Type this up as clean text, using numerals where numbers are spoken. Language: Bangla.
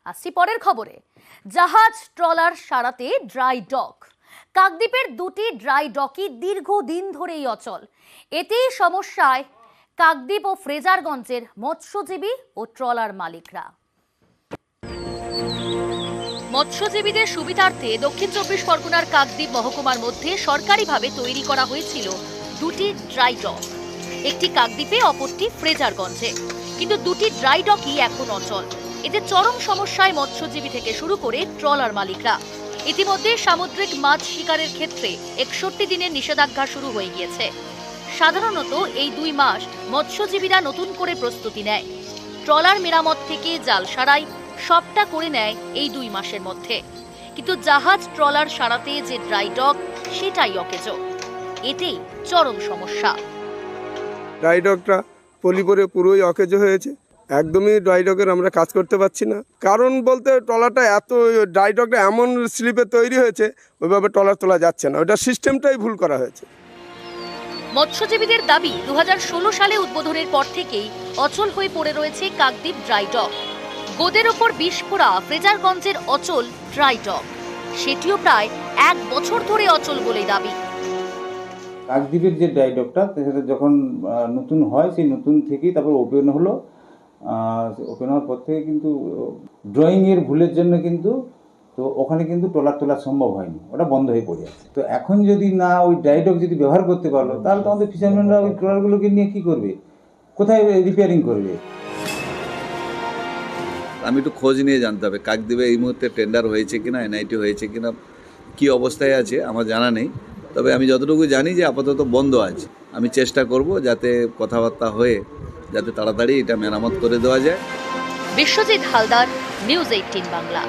আসছি পরের খবরে। জাহাজ ট্রলার সারাতে ড্রাই ডক। কাকদ্বীপের দুটি ড্রাই ডকই দীর্ঘদিন ধরেই অচল। এতেই সমস্যায় কাকদ্বীপ ও ফ্রেজারগঞ্জের মৎস্যজীবী ও ট্রলার মালিকরা। মৎস্যজীবীদের সুবিধার্থে দক্ষিণ চব্বিশ পরগনার কাকদ্বীপ মহকুমার মধ্যে সরকারিভাবে তৈরি করা হয়েছিল দুটি ড্রাই ডক, একটি কাকদ্বীপে অপরটি ফ্রেজারগঞ্জে। কিন্তু দুটি ড্রাই ডকই এখন অচল। এতে চরম সমস্যায় মৎস্যজীবী থেকে শুরু করে ট্রলার মালিকরা। ইতিমধ্যে সামুদ্রিক মাছ শিকারের ক্ষেত্রে 61 দিনের নিষেধাজ্ঞা শুরু হয়ে গিয়েছে। সাধারণত এই 2 মাস মৎস্যজীবীরা নতুন করে প্রস্তুতি নেয়। ট্রলার মেরামত থেকে জাল সারাই সবটা করে নেয় এই 2 মাসের মধ্যে। কিন্তু জাহাজ ট্রলার সারাতে যে ড্রাই ডক, সেটাই অকেজো। এতেই চরম সমস্যা। ড্রাই ডকটা পলিপরে পুরোই অকেজো হয়েছে, একদমই ড্রাই ডকের আমরা কাজ করতে পারছি না। কারণ বলতে ট্রলারটা এত ড্রাই ডকটা এমন স্লিপে তৈরি হয়েছে, ওইভাবে ট্রলার তোলা যাচ্ছে না, ওটা সিস্টেমটাই ভুল করা হয়েছে। মৎস্যজীবীদের দাবি 2016 সালে উদ্বোধনের পর থেকেই অচল হয়ে পড়ে রয়েছে কাকদ্বীপ ড্রাই ডক। গোদের ওপর বিস্ফোরা ফ্রেজারগঞ্জের অচল ড্রাই ডক, সেটিও প্রায় 1 বছর ধরে অচল বলে দাবি। কাকদ্বীপের যে ড্রাই ডকটা সেটা যখন নতুন হয়, সেই নতুন থেকেই তারপর ওপেন হলো। ওপেন হওয়ার পর থেকে কিন্তু ড্রয়িংয়ের ভুলের জন্য কিন্তু তো ওখানে কিন্তু ট্রলার তোলা সম্ভব হয়নি, ওটা বন্ধ হয়ে পড়ে আছে। তো এখন যদি না ওই ড্রাই ডক যদি ব্যবহার করতে পারলো, তাহলে তো আমাদের ফিশারম্যানরা ওই ট্রলারগুলোকে নিয়ে কী করবে, কোথায় রিপেয়ারিং করবে? আমি একটু খোঁজ নিয়ে জানতে হবে কাকদ্বীপে এই মুহূর্তে টেন্ডার হয়েছে কিনা, এনআইটি হয়েছে কিনা, কি অবস্থায় আছে আমার জানা নেই। তবে আমি যতটুকু জানি যে আপাতত বন্ধ আছে। আমি চেষ্টা করব যাতে কথাবার্তা হয়ে যাতে তাড়াতাড়ি এটা মেরামত করে দেওয়া যায়। বিশ্বজিৎ হালদার, নিউজ 18 বাংলা।